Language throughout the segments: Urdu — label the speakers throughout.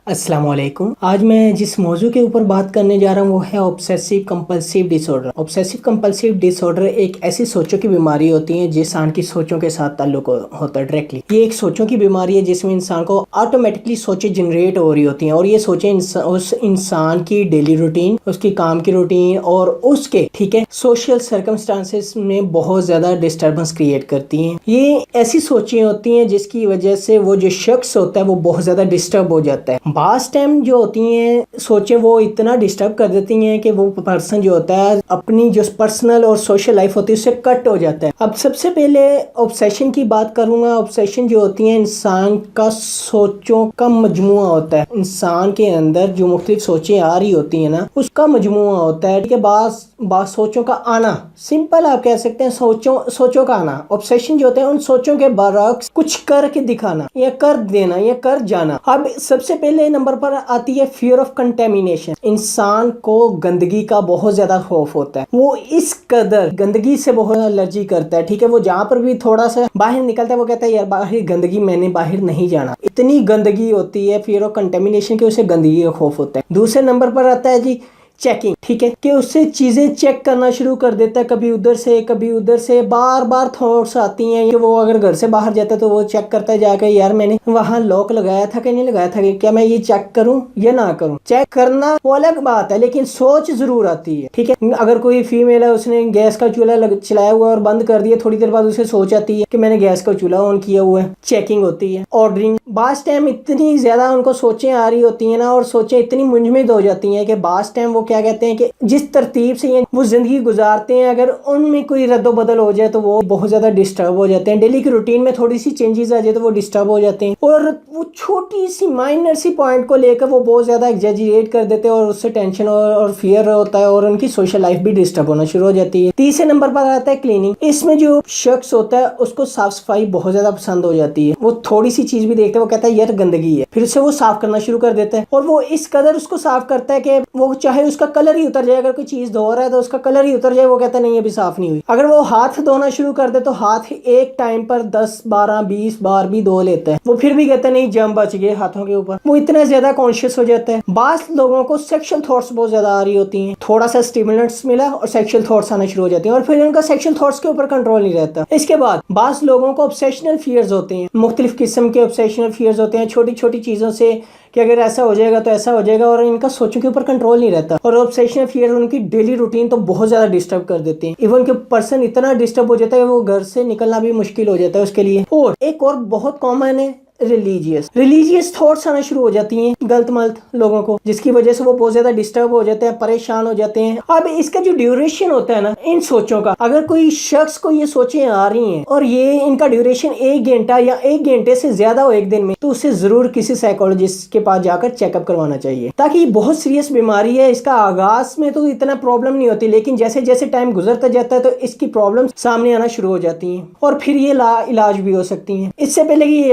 Speaker 1: السلام علیکم. آج میں جس موضوع کے اوپر بات کرنے جا رہا ہوں وہ ہے obsessive compulsive disorder. obsessive compulsive disorder ایک ایسی سوچوں کی بیماری ہوتی ہے جس انسان کی سوچوں کے ساتھ تعلق ہوتا ہے ڈائریکٹلی. یہ ایک سوچوں کی بیماری ہے جس میں انسان کو آٹومیٹکلی سوچیں جنریٹ ہو رہی ہوتی ہیں، اور یہ سوچیں اس انسان کی ڈیلی روٹین، اس کی کام کی روٹین اور اس کے سوشل سرکمسٹانسز میں بہت زیادہ ڈسٹربنس کریٹ کرتی ہیں. یہ ایسی سوچیں ہوتی ہیں جس کی وجہ سے وہ جو شخص ہوتا ہے وہ بہت زیادہ ڈسٹرب ہو جاتا ہے. بعض ٹائم جو ہوتی ہیں سوچیں وہ اتنا ڈسٹرب کر دیتی ہیں کہ وہ پرسن جو ہوتا ہے اپنی جو پرسنل اور سوشل لائف ہوتی ہے اس سے کٹ ہو جاتا ہے. اب سب سے پہلے obsession کی بات کروں گا. obsession جو ہوتی ہیں انسان کا سوچوں کا مجموعہ ہوتا ہے. انسان کے اندر جو مختلف سوچیں آ رہی ہوتی ہیں نا اس کا مجموعہ ہوتا ہے کہ بعض سوچوں کا آنا، سمپل آپ کہہ سکتے ہیں سوچوں کا آنا. obsession جو ہوتے ہیں ان سوچوں کے برعکس کچھ کر کے دکھانا یا کر دینا یا کر جانا. اب سب سے پہلے نمبر پر آتی ہے فیئر آف کنٹامینیشن. انسان کو گندگی کا بہت زیادہ خوف ہوتا ہے. وہ اس قدر گندگی سے بہت الرجی کرتا ہے. وہ جہاں پر بھی تھوڑا سا باہر نکلتا ہے وہ کہتا ہے یار باہر گندگی، میں نے باہر نہیں جانا. اتنی گندگی ہوتی ہے، فیئر آف کنٹامینیشن کے، اسے گندگی کا خوف ہوتا ہے. دوسرے نمبر پر آتا ہے چیکنگ. کہ اس سے چیزیں چیک کرنا شروع کر دیتا ہے، کبھی ادھر سے کبھی ادھر سے. بار بار تھاٹس آتی ہیں کہ وہ اگر گھر سے باہر جاتا ہے تو وہ چیک کرتا ہے جا کے یار میں نے وہاں لاک لگایا تھا کہ نہیں لگایا تھا، کیا میں یہ چیک کروں یا نہ کروں. چیک کرنا وہ الگ بات ہے لیکن سوچ ضرور آتی ہے. اگر کوئی فیمیل ہے اس نے گیس کا چولہا چلایا ہوا اور بند کر دیا، تھوڑی دیر بعد اسے سوچ آتی ہے کہ میں نے گیس کا چولہا آن کیا ہوا ہے. چیکنگ ہوتی ہے. آرڈرنگ. بعض ٹائم اتنی زیادہ ان کو سوچیں آ رہی ہوتی ہیں نا، اور سوچیں اتنی منجمد ہو جاتی ہیں کہ بعض ٹائم وہ کیا کہتے ہیں کہ جس ترتیب سے وہ زندگی گزارتے ہیں اگر ان میں کوئی رد و بدل ہو جائے تو وہ بہت زیادہ ڈسٹرب ہو جاتے ہیں. ڈیلی کی روٹین میں تھوڑی سی چینجز آ جائے تو وہ ڈسٹرب ہو جاتے ہیں، اور وہ چھوٹی سی مائنر سی پوائنٹ کو لے کر وہ بہت زیادہ ایگزیجریٹ کر دیتے ہیں، اور اس سے ٹینشن اور فیئر ہوتا ہے اور ان کی سوشل لائف بھی ڈسٹرب ہونا شروع ہو جاتی ہے. تیسرے نمبر پر آتا ہے کلیننگ. اس میں جو شخص ہوتا ہے اس کو صاف صفائی بہت زیادہ پسند ہو جاتی ہے. وہ تھوڑی سی چیز بھی دیکھتا ہے وہ کہتا ہے یار گندگی ہے، پھر اسے وہ صاف کرنا شروع کر دیتا ہے. اور وہ اس قدر اس کو صاف کرتا ہے کہ وہ چاہے اس کا کلر ہی اتر جائے، اگر کوئی چیز دھو رہا ہے تو اس کا کلر ہی اتر جائے وہ کہتا نہیں ابھی صاف نہیں ہوئی. اگر وہ ہاتھ دھونا شروع کر دے تو ہاتھ ایک ٹائم پر 10 12 20 بار بھی دھو لیتا ہے. وہ پھر بھی کہتا نہیں جم بچ گئے ہاتھوں کے اوپر. وہ اتنا زیادہ کانشیس ہو جاتا ہے. بعض لوگوں کو سیکشل تھاٹس بہت زیادہ آ رہی ہوتی ہیں. تھوڑا سا اسٹیمولنٹس ملا اور سیکشل تھاٹس آنا شروع ہو جاتے ہیں، اور پھر ان کا سیکشل تھاٹس کے اوپر کنٹرول نہیں رہتا. اس کے بعد بعض لوگوں کو obsessional fears ہوتے ہیں. مختلف قسم کے obsessional fears ہوتے ہیں چھوٹی چھوٹی چیزوں سے کہ اگر ایسا ہو جائے گا تو ایسا ہو جائے گا، اور ان کا سوچوں کے اوپر کنٹرول نہیں رہتا. اور obsessional fear ان کی ڈیلی روٹین تو بہت زیادہ ڈسٹرب کر دیتے ہیں. ایون کہ پرسن اتنا ڈسٹرب ہو جاتا ہے کہ وہ گھر سے نکلنا بھی مشکل ہو جاتا ہے اس کے لیے. اور ایک اور بہت کامن ہے ریلیجیس تھاٹس آنا شروع ہو جاتی ہیں غلط ملت لوگوں کو، جس کی وجہ سے وہ بہت زیادہ ڈسٹرب ہو جاتے ہیں، پریشان ہو جاتے ہیں. اب اس کا جو ڈیوریشن ہوتا ہے نا ان سوچوں کا، اگر کوئی شخص کو یہ سوچیں آ رہی ہیں اور یہ ان کا ڈیوریشن 1 گھنٹہ یا 1 گھنٹے سے زیادہ ہو ایک دن میں، تو اسے ضرور کسی سائیکولوجسٹ کے پاس جا کر چیک اپ کروانا چاہیے، تاکہ یہ بہت سیریس بیماری ہے. اس کا آغاز میں تو اتنا پرابلم نہیں ہوتی، لیکن جیسے جیسے ٹائم گزرتا جاتا ہے تو اس کی پرابلم سامنے آنا شروع ہو جاتی ہیں، اور پھر یہ لا علاج بھی ہو سکتی ہیں. اس سے پہلے کہ یہ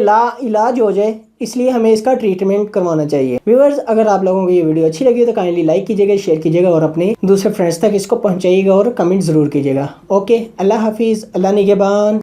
Speaker 1: علاج ہو جائے اس لیے ہمیں اس کا ٹریٹمنٹ کروانا چاہیے. ویورز، اگر آپ لوگوں کو یہ ویڈیو اچھی لگی تو کائنڈلی لائک کیجیے گا، شیئر کیجیے گا، اور اپنے دوسرے فرینڈز تک اس کو پہنچائیے گا اور کمنٹ ضرور کیجیے گا. اوکے، اللہ حافظ، اللہ نگہبان.